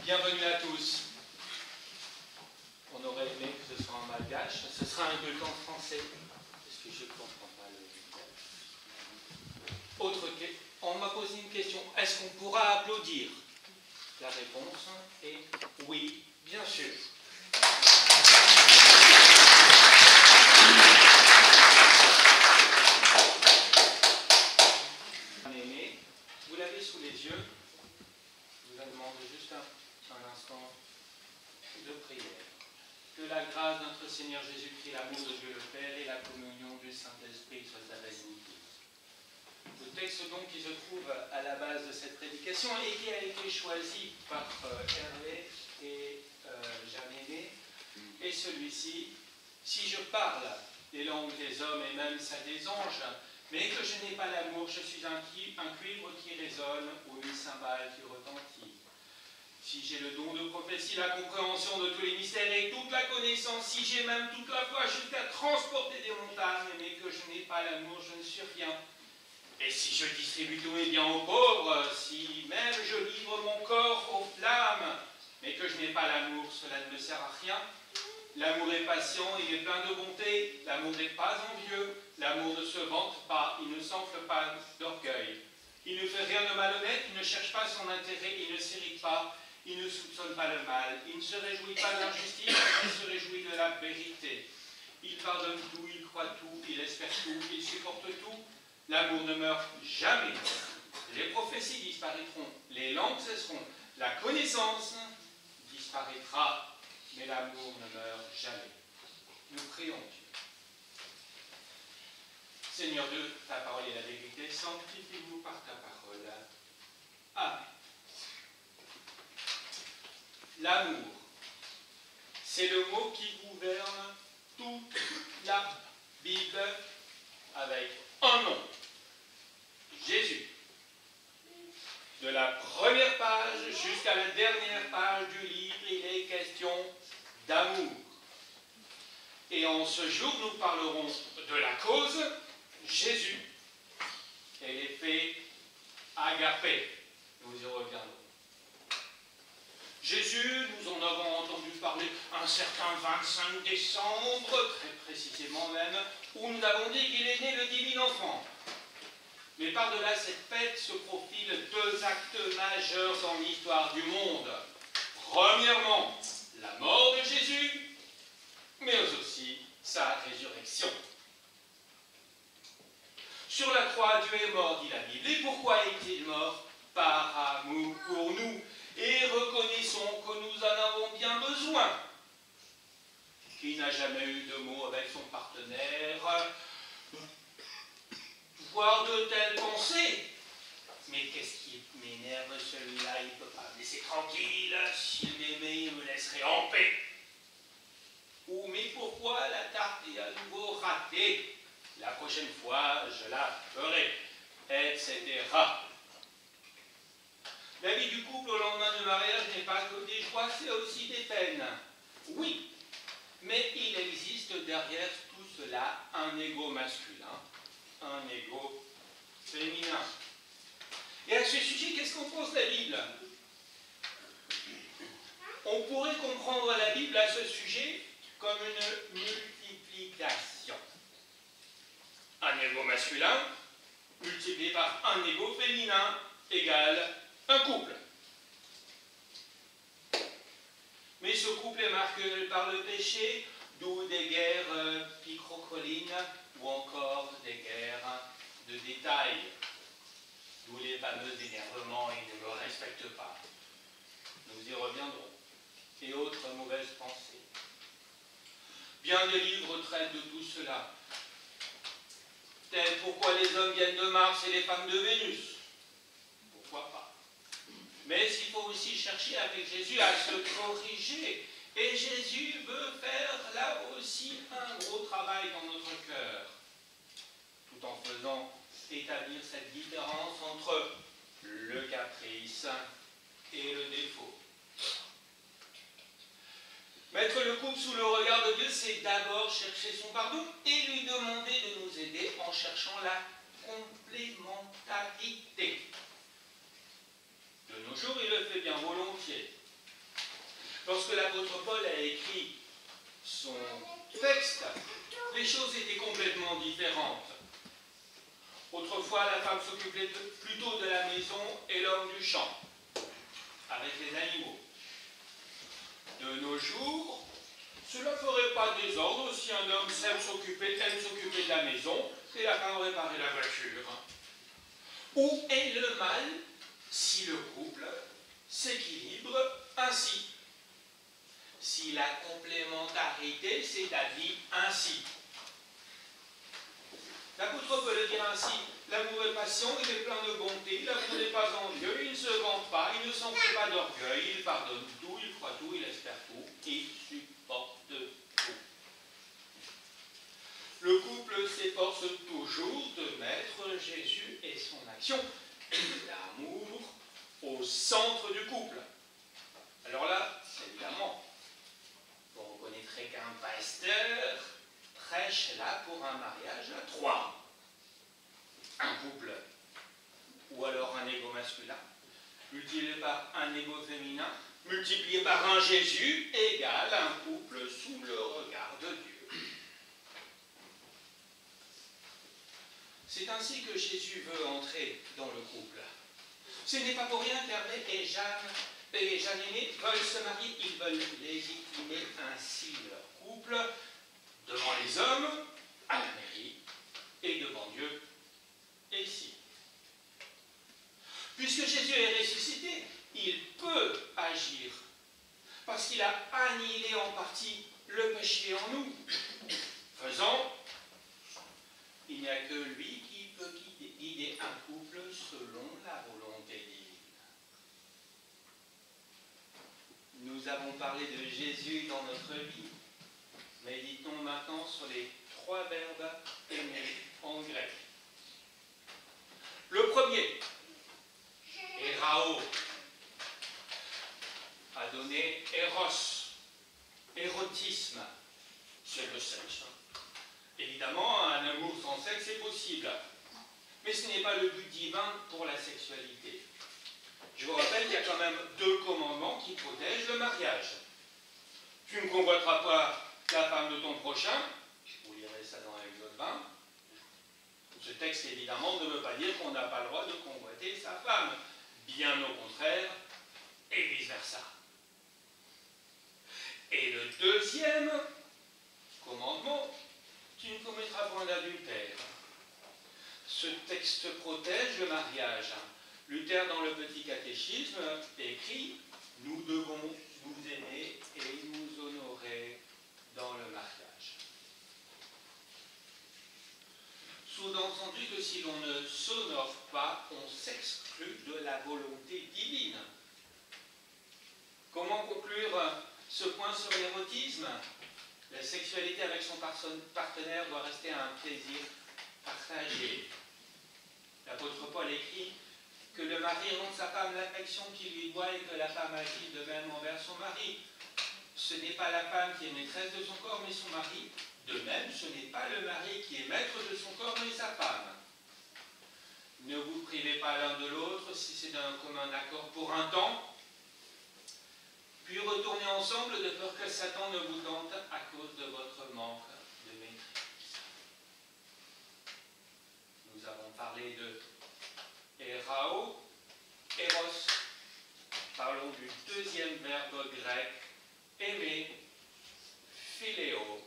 Bienvenue à tous. On aurait aimé que ce soit en malgache. Ce sera un gueuleton français, parce que je ne comprends pas le malgache. On m'a posé une question. Est-ce qu'on pourra applaudir? La réponse est oui, bien sûr. Bien-aimés, vous l'avez sous les yeux. Je vous demande juste un instant de prière. Que la grâce de notre Seigneur Jésus-Christ, l'amour de Dieu le Père et la communion du Saint-Esprit soient avec nous tous. Le texte donc qui se trouve à la base de cette prédication et qui a été choisi par Hervé et Jeanne-Aimée est celui-ci. Si je parle les langues des hommes et même celles des anges, mais que je n'ai pas l'amour, je suis un cuivre qui résonne ou une cymbale qui retentit. Si j'ai le don de prophétie, la compréhension de tous les mystères et toute la connaissance, si j'ai même toute la foi jusqu'à transporter des montagnes, mais que je n'ai pas l'amour, je ne suis rien. Et si je distribue tous mes biens aux pauvres, si même je livre mon corps aux flammes, mais que je n'ai pas l'amour, cela ne me sert à rien. L'amour est patient, il est plein de bonté, l'amour n'est pas envieux, l'amour ne se vante pas, il ne s'enfle pas d'orgueil. Il ne fait rien de malhonnête, il ne cherche pas son intérêt, il ne s'irrite pas, il ne soupçonne pas le mal, il ne se réjouit pas de l'injustice, il se réjouit de la vérité. Il pardonne tout, il croit tout, il espère tout, il supporte tout. L'amour ne meurt jamais. Les prophéties disparaîtront, les langues cesseront, la connaissance disparaîtra, mais l'amour ne meurt jamais. Nous prions Dieu. Seigneur Dieu, ta parole est la vérité, sanctifie-nous par ta parole. Amen. L'amour, c'est le mot qui gouverne toute la Bible avec un nom. Jésus. De la première page jusqu'à la dernière page du livre, il est question d'amour. Et en ce jour, nous parlerons de la cause, Jésus, et l'effet agapé. Nous y reviendrons. Jésus, nous en avons entendu parler un certain 25 décembre, très précisément même, où nous avons dit qu'il est né le divin enfant. Mais par-delà cette fête se profilent deux actes majeurs dans l'histoire du monde. Premièrement, la mort de Jésus, mais aussi sa résurrection. Sur la croix, Dieu est mort, dit la Bible. Et pourquoi est-il mort? Par amour pour nous. Et reconnaissons que nous en avons bien besoin. Qui n'a jamais eu de mots avec son partenaire, voire de telles pensées? Mais qu'est-ce qui m'énerve celui-là? Il ne peut pas me laisser tranquille. S'il m'aimait, il me laisserait en paix. Ou mais pourquoi la tarte est à nouveau ratée? La prochaine fois, je la ferai, etc. La vie du couple au lendemain du mariage n'est pas que des joies, c'est aussi des peines. Oui, mais il existe derrière tout cela un ego masculin, un ego féminin. Et à ce sujet, qu'est-ce qu'on pense de la Bible? On pourrait comprendre la Bible à ce sujet comme une multiplication. Un ego masculin multiplié par un ego féminin égale un couple. Mais ce couple est marqué par le péché, d'où des guerres picrocolines ou encore des guerres de détail, d'où les fameux énervements et ne me respectent pas. Nous y reviendrons. Et autres mauvaises pensées. Bien des livres traitent de tout cela. Tels pourquoi les hommes viennent de Mars et les femmes de Vénus. Pourquoi pas? Mais il faut aussi chercher avec Jésus à se corriger. Et Jésus veut faire là aussi un gros travail dans notre cœur. Tout en faisant établir cette différence entre le caprice et le défaut. Mettre le couple sous le regard de Dieu, c'est d'abord chercher son pardon et lui demander de nous aider en cherchant la complémentarité. De nos jours, il le fait bien volontiers. Lorsque l'apôtre Paul a écrit son texte, les choses étaient complètement différentes. Autrefois, la femme s'occupait plutôt de la maison et l'homme du champ, avec les animaux. De nos jours, cela ne ferait pas désordre si un homme aime s'occuper de la maison et la femme réparer la voiture. Où est le mal si le couple s'équilibre ainsi? Si la complémentarité s'établit ainsi. L'apôtre peut le dire ainsi: l'amour est patient, il est plein de bonté, l'amour n'est pas envieux, il ne se vante pas, il ne s'enfuit pas d'orgueil, il pardonne tout, il croit tout, il espère tout, il supporte tout. Le couple s'efforce toujours de mettre Jésus et son action, l'amour, au centre du couple. Alors là, évidemment, vous reconnaîtrez qu'un pasteur prêche là pour un mariage à 3. Un couple, ou alors un ego masculin, multiplié par un ego féminin, multiplié par un Jésus, égale un couple sous le regard de Dieu. C'est ainsi que Jésus veut entrer dans le couple. Ce n'est pas pour rien qu'Hervé et Jeanne Aimée veulent se marier, ils veulent légitimer ainsi leur couple devant les hommes, à la mairie, et devant Dieu, et ici. Puisque Jésus est ressuscité, il peut agir, parce qu'il a annihilé en partie le péché en nous. Faisant, il n'y a que lui qui peut guider un couple selon la volonté divine. Nous avons parlé de Jésus dans notre vie. Méditons maintenant sur les 3 verbes aimer en grec. Le premier, erao, a donné eros, érotisme, c'est le sexe. Évidemment, un amour sans sexe est possible, mais ce n'est pas le but divin pour la sexualité. Je vous rappelle qu'il y a quand même 2 commandements qui protègent le mariage. Tu ne convoiteras pas la femme de ton prochain, vous lirez ça dans l'Exode 20. Ce texte, évidemment, ne veut pas dire qu'on n'a pas le droit de convoiter sa femme. Bien au contraire, et vice-versa. Et le deuxième commandement, tu ne commettras point d'adultère. Ce texte protège le mariage. Luther, dans le Petit Catéchisme, écrit « Nous devons nous aimer et nous honorer dans le mariage ». Sous-entendu que si l'on ne s'honore pas, on s'exclut de la volonté divine. Comment conclure ce point sur l'érotisme? La sexualité avec son partenaire doit rester un plaisir partagé. L'apôtre Paul écrit que le mari rende sa femme l'affection qu'il lui doit et que la femme agit de même envers son mari. Ce n'est pas la femme qui est maîtresse de son corps, mais son mari. De même, ce n'est pas le mari qui est maître de son corps, mais sa femme. Ne vous privez pas l'un de l'autre si c'est d'un commun accord pour un temps, puis retournez ensemble de peur que Satan ne vous tente à cause de votre manque de maîtrise. Nous avons parlé de erao, eros. Parlons du deuxième verbe grec, aimer, philéo,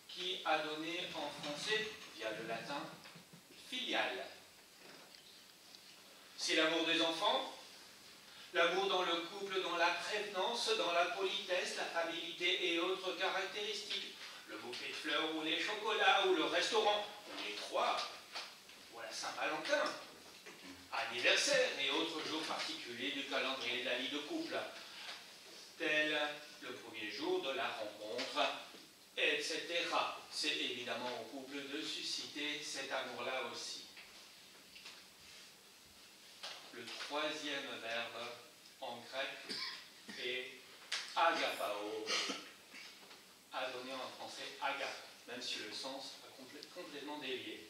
qui a donné en français, via le latin, filial. C'est l'amour des enfants, l'amour dans le couple, dans la prévenance, dans la politesse, l'affabilité et autres caractéristiques, le bouquet de fleurs ou les chocolats ou le restaurant, ou les 3, ou la Saint-Valentin, anniversaire et autres jours particuliers du calendrier de la vie de couple, tel le premier jour de la rencontre, etc. C'est évidemment au couple de susciter cet amour-là aussi. Le troisième verbe en grec est agapao, a donné en français agape, même si le sens a complètement dévié.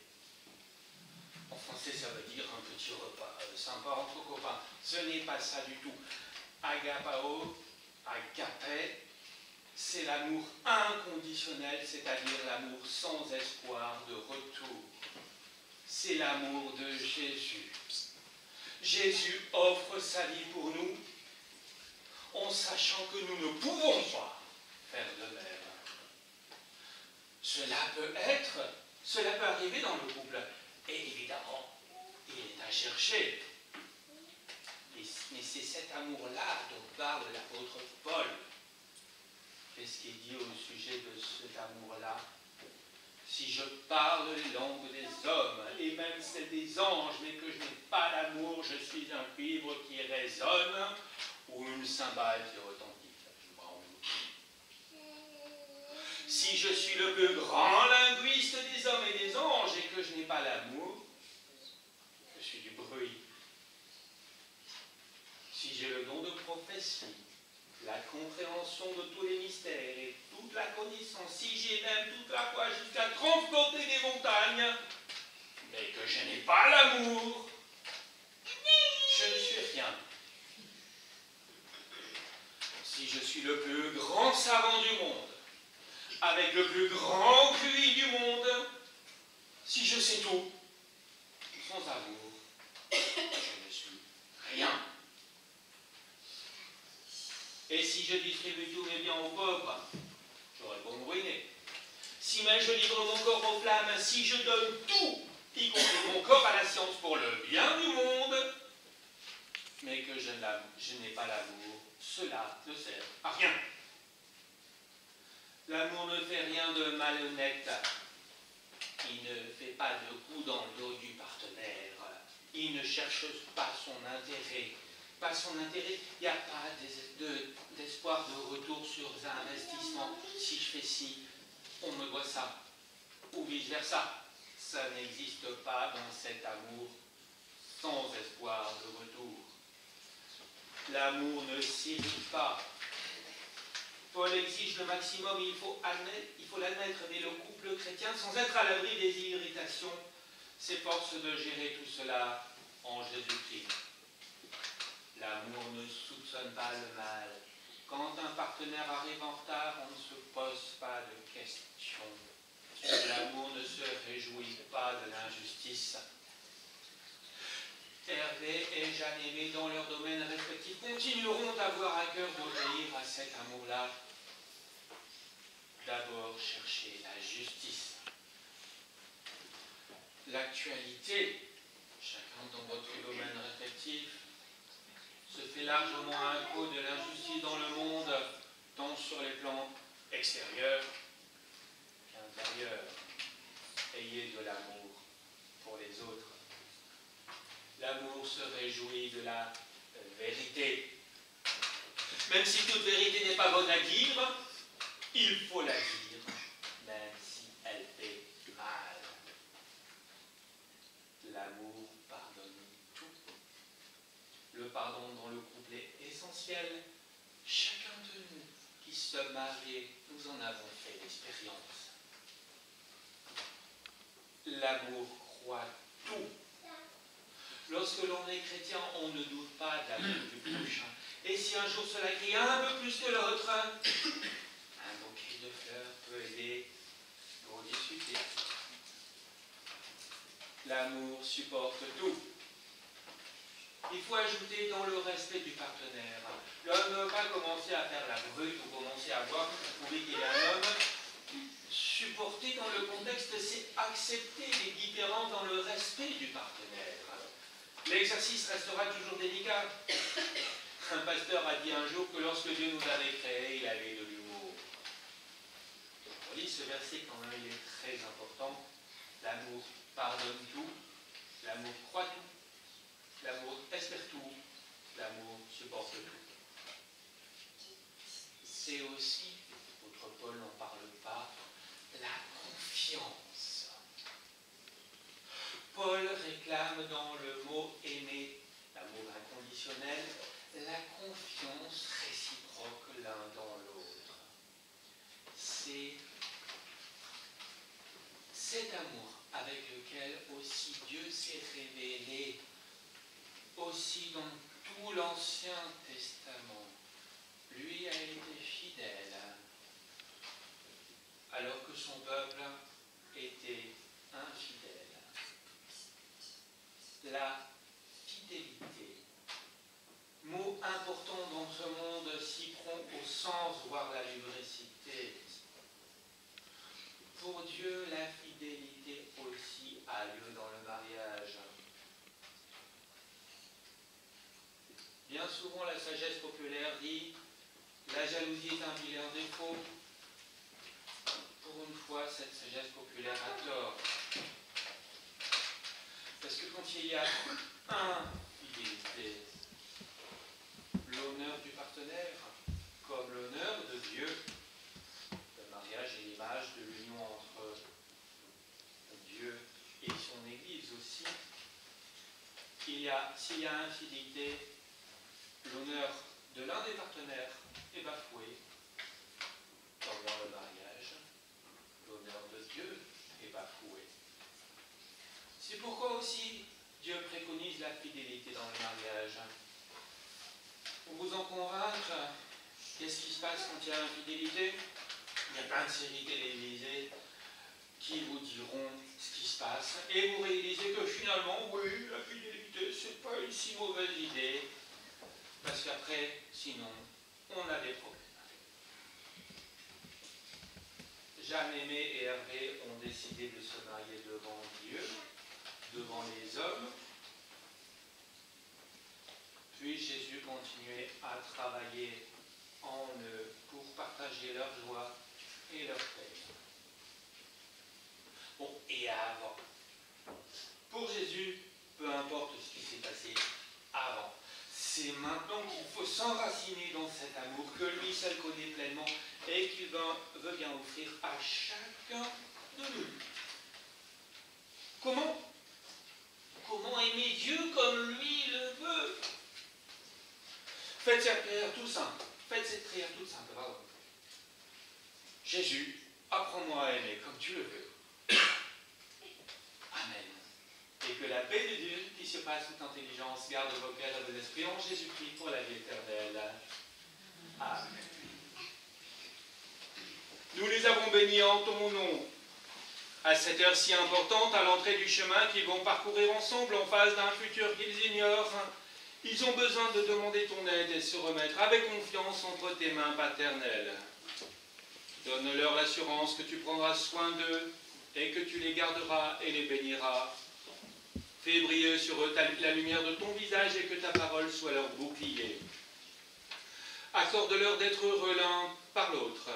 En français, ça veut dire un petit repas sympa entre copains. Ce n'est pas ça du tout. Agapao, agapé, c'est l'amour inconditionnel, c'est-à-dire l'amour sans espoir de retour. C'est l'amour de Jésus. Jésus offre sa vie pour nous, en sachant que nous ne pouvons pas faire de même. Cela peut arriver dans le couple, et évidemment, il est à chercher. Mais c'est cet amour-là dont parle l'apôtre Paul. Qu'est-ce qu'il dit au sujet de cet amour-là? Si je parle les langues des hommes, et même celles des anges, mais que je n'ai pas l'amour, je suis un cuivre qui résonne, ou une cymbale qui retentit. Si je suis le plus grand linguiste des hommes et des anges, et que je n'ai pas l'amour, je suis du bruit. Si j'ai le don de prophétie, la compréhension de tous les mystères et toute la connaissance, si j'ai même toute la foi jusqu'à transporter des montagnes, mais que je n'ai pas l'amour, je ne suis rien. Si je suis le plus grand savant du monde, avec le plus grand QI du monde, si je sais tout, sans amour, je ne suis rien. Et si je distribue tous mes biens aux pauvres, j'aurais beau me ruiner. Si même je livre mon corps aux flammes, si je donne tout, y compris mon corps à la science pour le bien du monde, mais que je n'ai pas l'amour, cela ne sert à rien. L'amour ne fait rien de malhonnête. Il ne fait pas de coup dans le dos du partenaire. Il ne cherche pas son intérêt. Pas son intérêt. Il n'y a pas d'espoir de retour sur un investissement. Si je fais ci, on me doit ça. Ou vice-versa. Ça n'existe pas dans cet amour sans espoir de retour. L'amour ne s'irrite pas. Paul exige le maximum, il faut l'admettre, mais le couple chrétien, sans être à l'abri des irritations, s'efforce de gérer tout cela en Jésus-Christ. L'amour ne soupçonne pas le mal. Quand un partenaire arrive en retard, on ne se pose pas de questions. L'amour ne se réjouit pas de l'injustice. Hervé et Jeanne aimés dans leurs domaines respectifs continueront d'avoir à cœur d'obéir à cet amour-là. D'abord, chercher la justice. L'actualité, chacun dans votre domaine respectif, se fait largement un écho de l'injustice dans le monde, tant sur les plans extérieurs qu'intérieurs. Ayez de l'amour pour les autres. L'amour se réjouit de la vérité. Même si toute vérité n'est pas bonne à dire, il faut la dire, même si elle fait mal. L'amour pardonne tout. Le pardon dans le couple est essentiel. Chacun de nous qui sommes mariés, nous en avons fait l'expérience. L'amour croit tout. Lorsque l'on est chrétien, on ne doute pas de l'amour du prochain. Et si un jour cela crie un peu plus que l'autre, un bouquet de fleurs peut aider pour discuter. L'amour supporte tout. Il faut ajouter dans le respect du partenaire. L'homme ne va pas commencer à faire la brute ou commencer à boire pour prouver qu'il est un homme. Supporter dans le contexte, c'est accepter les différences dans le respect du partenaire. L'exercice restera toujours délicat. Un pasteur a dit un jour que lorsque Dieu nous avait créés, il avait de l'humour. On lit ce verset quand même, il est très important. L'amour pardonne tout, l'amour croit tout, l'amour espère tout, l'amour supporte tout. C'est aussi, l'apôtre Paul n'en parle pas, la confiance. Paul réclame dans le mot aimer, l'amour inconditionnel, la confiance réciproque l'un dans l'autre. C'est cet amour avec lequel aussi Dieu s'est révélé, aussi dans tout l'Ancien Testament, lui a été fidèle, alors que son peuple était infidèle. La fidélité, mot important dans ce monde si prompt au sens, voire la lubricité. Pour Dieu, la fidélité aussi a lieu dans le mariage. Bien souvent, la sagesse populaire dit « la jalousie est un vilain défaut ». Pour une fois, cette sagesse populaire a tort. Parce que quand il y a infidélité, l'honneur du partenaire, comme l'honneur de Dieu, le mariage est l'image de l'union entre Dieu et son Église aussi. S'il y a infidélité, l'honneur de l'un des partenaires est bafoué, comme dans le mariage, l'honneur de Dieu est bafoué. C'est pourquoi aussi Dieu préconise la fidélité dans le mariage. Pour vous en convaincre, qu'est-ce qui se passe quand il y a infidélité? Il y a plein de séries télévisées qui vous diront ce qui se passe et vous réalisez que finalement, oui, la fidélité, c'est pas une si mauvaise idée. Parce qu'après, sinon, on a des problèmes. Jeanne-Aimée et Hervé ont décidé de se marier devant Dieu, devant les hommes. Puis Jésus continuait à travailler en eux pour partager leur joie et leur peine. Bon, et avant. Pour Jésus, peu importe ce qui s'est passé avant. C'est maintenant qu'il faut s'enraciner dans cet amour que lui seul connaît pleinement et qu'il veut bien offrir à chacun de nous. Comment aimer Dieu comme lui le veut? Faites cette prière toute simple. Pardon. Jésus, apprends-moi à aimer comme tu le veux. Amen. Et que la paix de Dieu, qui surpasse toute intelligence, garde vos cœurs et vos esprits en Jésus-Christ pour la vie éternelle. Amen. Nous les avons bénis en ton nom. À cette heure si importante, à l'entrée du chemin qu'ils vont parcourir ensemble en face d'un futur qu'ils ignorent, ils ont besoin de demander ton aide et se remettre avec confiance entre tes mains paternelles. Donne-leur l'assurance que tu prendras soin d'eux et que tu les garderas et les béniras. Fais briller sur eux la lumière de ton visage et que ta parole soit leur bouclier. Accorde-leur d'être heureux l'un par l'autre.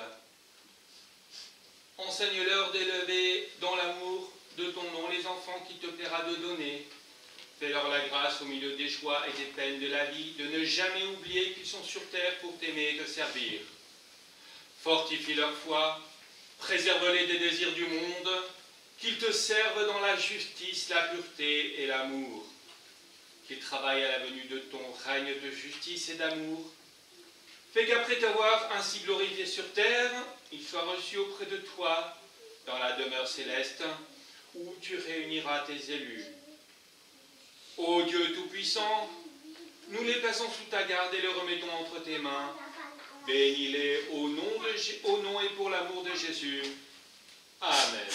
Enseigne-leur d'élever dans l'amour de ton nom les enfants qu'il te plaira de donner. Fais-leur la grâce au milieu des joies et des peines de la vie de ne jamais oublier qu'ils sont sur terre pour t'aimer et te servir. Fortifie leur foi, préserve-les des désirs du monde, qu'ils te servent dans la justice, la pureté et l'amour. Qu'ils travaillent à la venue de ton règne de justice et d'amour. Fais qu'après t'avoir ainsi glorifié sur terre, ils soient reçus auprès de toi dans la demeure céleste où tu réuniras tes élus. Ô Dieu Tout-Puissant, nous les plaçons sous ta garde et les remettons entre tes mains. Bénis-les au nom et pour l'amour de Jésus. Amen.